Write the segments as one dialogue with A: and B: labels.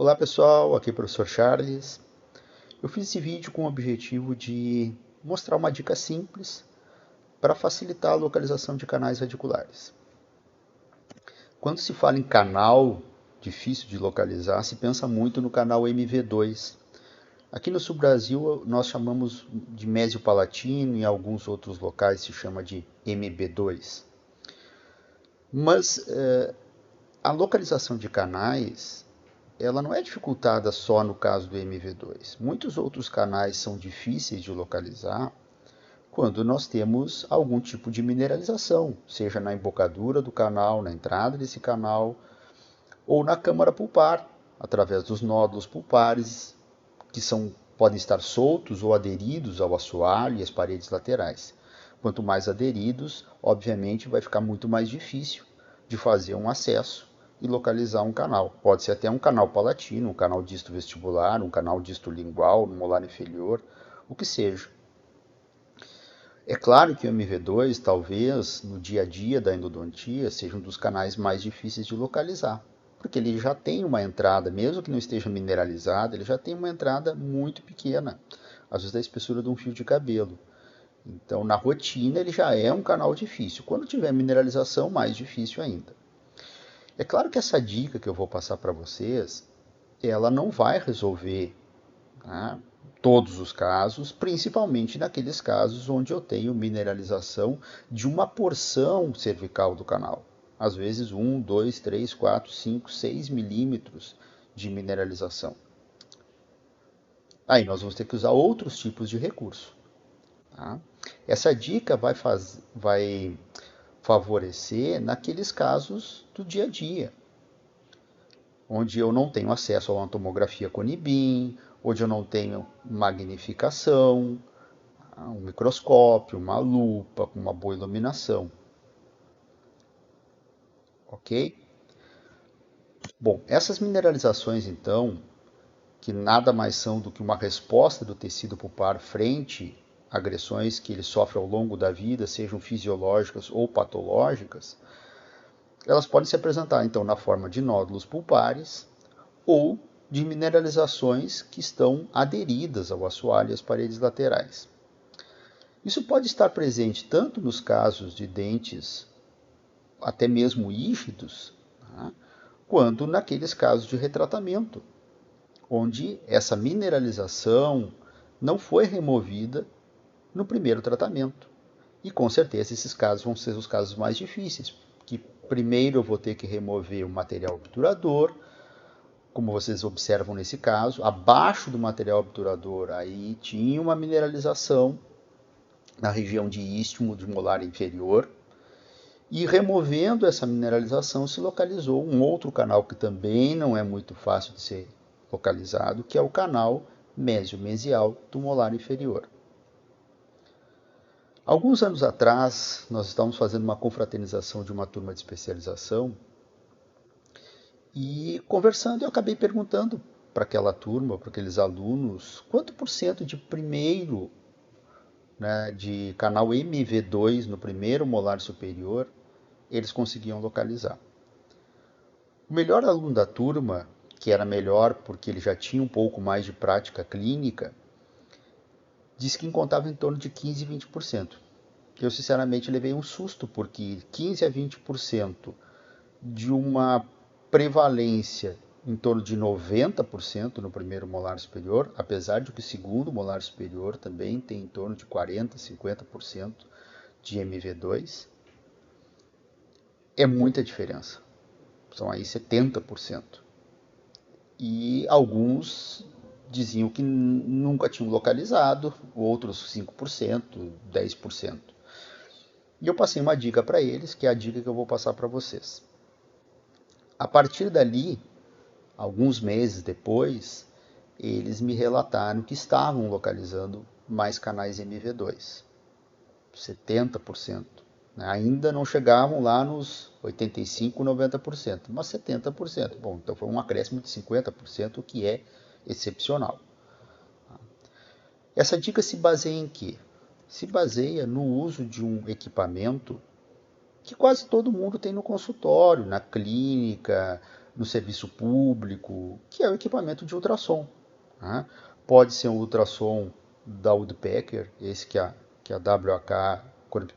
A: Olá pessoal, aqui é o professor Charles. Eu fiz esse vídeo com o objetivo de mostrar uma dica simples para facilitar a localização de canais radiculares. Quando se fala em canal difícil de localizar, se pensa muito no canal MV2. Aqui no sul Brasil nós chamamos de Mésio Palatino e em alguns outros locais se chama de MB2. Mas a localização de canais ela não é dificultada só no caso do MV2. Muitos outros canais são difíceis de localizar quando nós temos algum tipo de mineralização, seja na embocadura do canal, na entrada desse canal, ou na câmara pulpar, através dos nódulos pulpares, que podem estar soltos ou aderidos ao assoalho e às paredes laterais. Quanto mais aderidos, obviamente, vai ficar muito mais difícil de fazer um acesso e localizar um canal. Pode ser até um canal palatino, um canal disto vestibular, um canal disto lingual, no molar inferior, o que seja. É claro que o MV2, talvez, no dia a dia da endodontia, seja um dos canais mais difíceis de localizar, porque ele já tem uma entrada, mesmo que não esteja mineralizado, ele já tem uma entrada muito pequena, às vezes da espessura de um fio de cabelo. Então, na rotina, ele já é um canal difícil. Quando tiver mineralização, mais difícil ainda. É claro que essa dica que eu vou passar para vocês, ela não vai resolver, tá, todos os casos, principalmente naqueles casos onde eu tenho mineralização de uma porção cervical do canal. Às vezes 1, 2, 3, 4, 5, 6 milímetros de mineralização. Aí nós vamos ter que usar outros tipos de recurso. Tá? Essa dica vai favorecer naqueles casos do dia a dia, onde eu não tenho acesso a uma tomografia com NIBIM, onde eu não tenho magnificação, um microscópio, uma lupa com uma boa iluminação. Ok? Bom, essas mineralizações então, que nada mais são do que uma resposta do tecido pulpar frente a agressões que ele sofre ao longo da vida, sejam fisiológicas ou patológicas, elas podem se apresentar então na forma de nódulos pulpares ou de mineralizações que estão aderidas ao assoalho e às paredes laterais. Isso pode estar presente tanto nos casos de dentes até mesmo rígidos, tá, quanto naqueles casos de retratamento, onde essa mineralização não foi removida no primeiro tratamento. E com certeza esses casos vão ser os casos mais difíceis, que primeiro eu vou ter que remover o material obturador, como vocês observam nesse caso, abaixo do material obturador aí tinha uma mineralização na região de istmo de molar inferior, e removendo essa mineralização se localizou um outro canal que também não é muito fácil de ser localizado, que é o canal mésio-mesial do molar inferior. Alguns anos atrás, nós estávamos fazendo uma confraternização de uma turma de especialização e conversando, eu acabei perguntando para aquela turma, para aqueles alunos, quanto por cento de primeiro, né, de canal MV2 no primeiro molar superior eles conseguiam localizar. O melhor aluno da turma, que era melhor porque ele já tinha um pouco mais de prática clínica, disse que encontrava em torno de 15 e 20%. Eu, sinceramente, levei um susto, porque 15 a 20% de uma prevalência em torno de 90% no primeiro molar superior, apesar de que o segundo molar superior também tem em torno de 40, 50% de MV2, é muita diferença. São aí 70%. E alguns diziam que nunca tinham localizado, outros 5%, 10%. E eu passei uma dica para eles, que é a dica que eu vou passar para vocês. A partir dali, alguns meses depois, eles me relataram que estavam localizando mais canais MV2, 70%. Ainda não chegavam lá nos 85%, 90%, mas 70%. Bom, então foi um acréscimo de 50%, o que é excepcional. Essa dica se baseia em quê? Se baseia no uso de um equipamento que quase todo mundo tem no consultório, na clínica, no serviço público, que é o equipamento de ultrassom. Né? Pode ser um ultrassom da Woodpecker, esse que a WAK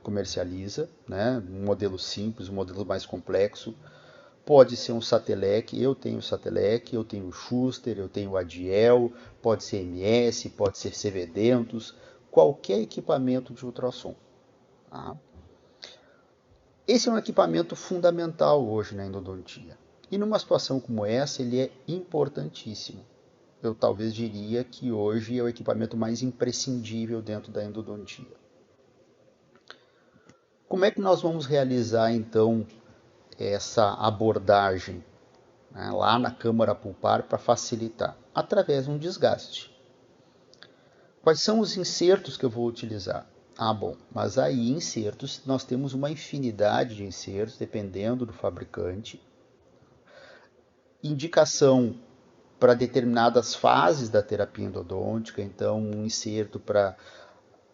A: comercializa, né? Um modelo simples, um modelo mais complexo. Pode ser um Satelec, eu tenho Satelec, eu tenho Schuster, eu tenho Adiel, pode ser MS, pode ser CV-Dentus, qualquer equipamento de ultrassom. Tá? Esse é um equipamento fundamental hoje na endodontia. E numa situação como essa, ele é importantíssimo. Eu talvez diria que hoje é o equipamento mais imprescindível dentro da endodontia. Como é que nós vamos realizar, então, essa abordagem, né, lá na câmara pulpar para facilitar? Através de um desgaste. Quais são os insertos que eu vou utilizar? Ah, bom, mas aí insertos, nós temos uma infinidade de insertos, dependendo do fabricante. Indicação para determinadas fases da terapia endodôntica, então um inserto para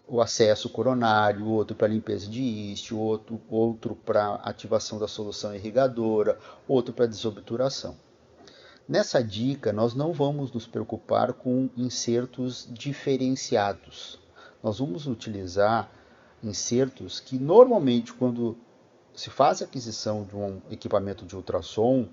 A: o acesso coronário, outro para limpeza de ístio, outro para ativação da solução irrigadora, outro para desobturação. Nessa dica, nós não vamos nos preocupar com insertos diferenciados. Nós vamos utilizar insertos que normalmente, quando se faz a aquisição de um equipamento de ultrassom,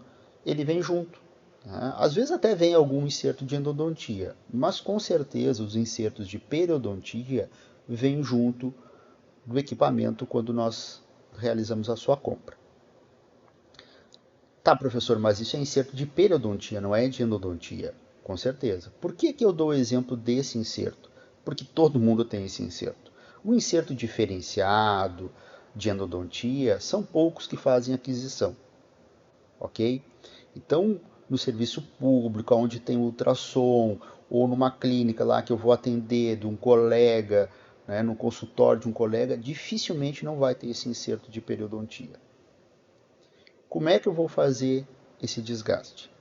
A: ele vem junto. Né? Às vezes até vem algum inserto de endodontia, mas com certeza os insertos de periodontia vêm junto do equipamento quando nós realizamos a sua compra. Tá, professor, mas isso é inserto de periodontia, não é de endodontia. Com certeza. Por que eu dou o exemplo desse inserto? Porque todo mundo tem esse inserto. O inserto diferenciado de endodontia são poucos que fazem aquisição. Ok? Então, no serviço público, onde tem ultrassom, ou numa clínica lá que eu vou atender de um colega, né, no consultório de um colega, dificilmente não vai ter esse inserto de periodontia. Como é que eu vou fazer esse desgaste?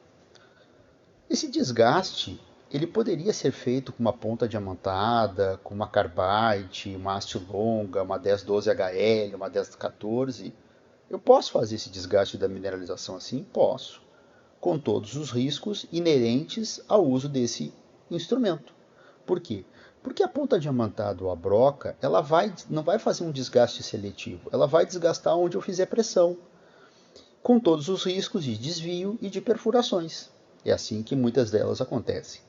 A: Esse desgaste, ele poderia ser feito com uma ponta diamantada, com uma carbide, uma haste longa, uma 1012HL, uma 1014. Eu posso fazer esse desgaste da mineralização assim? Posso, com todos os riscos inerentes ao uso desse instrumento. Por quê? Porque a ponta diamantada ou a broca, ela não vai fazer um desgaste seletivo, ela vai desgastar onde eu fizer pressão, com todos os riscos de desvio e de perfurações. É assim que muitas delas acontecem.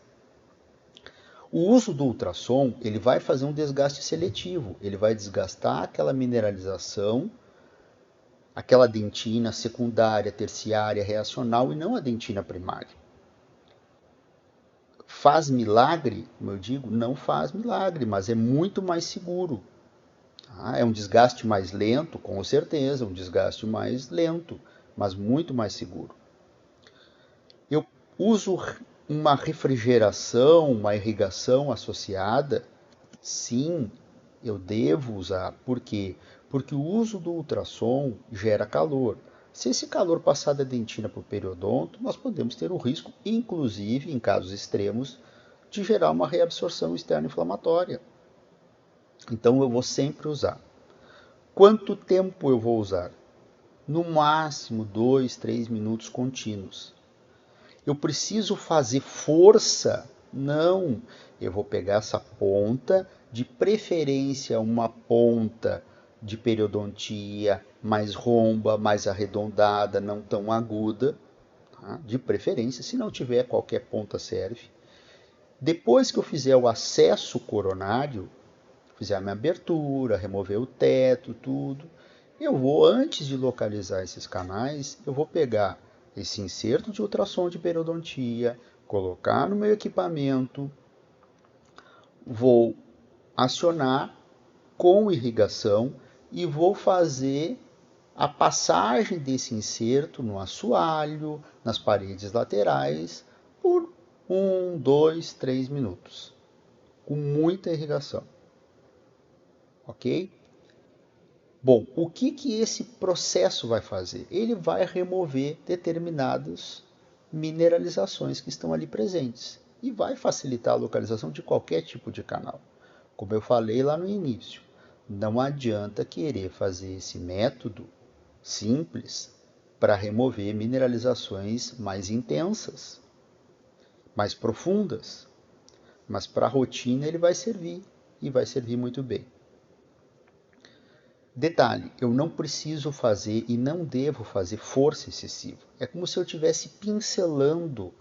A: O uso do ultrassom, ele vai fazer um desgaste seletivo, ele vai desgastar aquela mineralização, aquela dentina secundária, terciária, reacional e não a dentina primária. Faz milagre? Como eu digo, não faz milagre, mas é muito mais seguro. É um desgaste mais lento, com certeza, um desgaste mais lento, mas muito mais seguro. Eu uso uma refrigeração, uma irrigação associada? Sim, eu devo usar. Por quê? Porque o uso do ultrassom gera calor. Se esse calor passar da dentina para o periodonto, nós podemos ter o risco, inclusive em casos extremos, de gerar uma reabsorção externa inflamatória. Então eu vou sempre usar. Quanto tempo eu vou usar? No máximo 2, 3 minutos contínuos. Eu preciso fazer força? Não. Eu vou pegar essa ponta, de preferência uma ponta de periodontia mais romba, mais arredondada, não tão aguda, tá? De preferência, se não tiver, qualquer ponta serve. Depois que eu fizer o acesso coronário, fizer a minha abertura, remover o teto, tudo, eu vou, antes de localizar esses canais, eu vou pegar esse inserto de ultrassom de periodontia, colocar no meu equipamento, vou acionar com irrigação e vou fazer a passagem desse inserto no assoalho, nas paredes laterais, por 1, 2, 3 minutos, com muita irrigação. Ok? Bom, o que esse processo vai fazer? Ele vai remover determinadas mineralizações que estão ali presentes e vai facilitar a localização de qualquer tipo de canal. Como eu falei lá no início, não adianta querer fazer esse método simples para remover mineralizações mais intensas, mais profundas. Mas para a rotina ele vai servir, e vai servir muito bem. Detalhe, eu não preciso fazer e não devo fazer força excessiva. É como se eu estivesse pincelando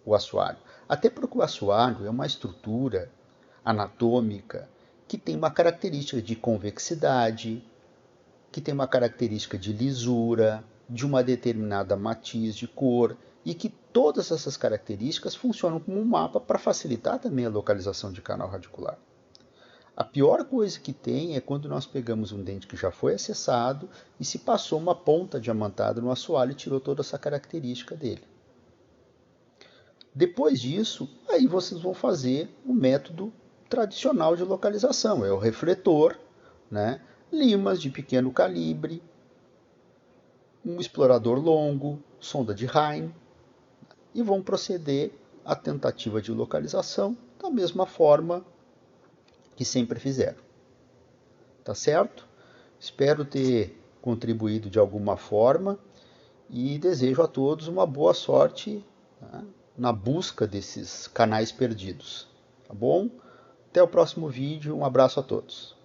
A: o assoalho. Até porque o assoalho é uma estrutura anatômica que tem uma característica de convexidade, que tem uma característica de lisura, de uma determinada matiz de cor, e que todas essas características funcionam como um mapa para facilitar também a localização de canal radicular. A pior coisa que tem é quando nós pegamos um dente que já foi acessado e se passou uma ponta diamantada no assoalho e tirou toda essa característica dele. Depois disso, aí vocês vão fazer o método tradicional de localização, é o refletor, né? Limas de pequeno calibre, um explorador longo, sonda de Heim, e vão proceder à tentativa de localização da mesma forma que sempre fizeram. Tá certo? Espero ter contribuído de alguma forma e desejo a todos uma boa sorte, né, na busca desses canais perdidos. Tá bom? Até o próximo vídeo. Um abraço a todos.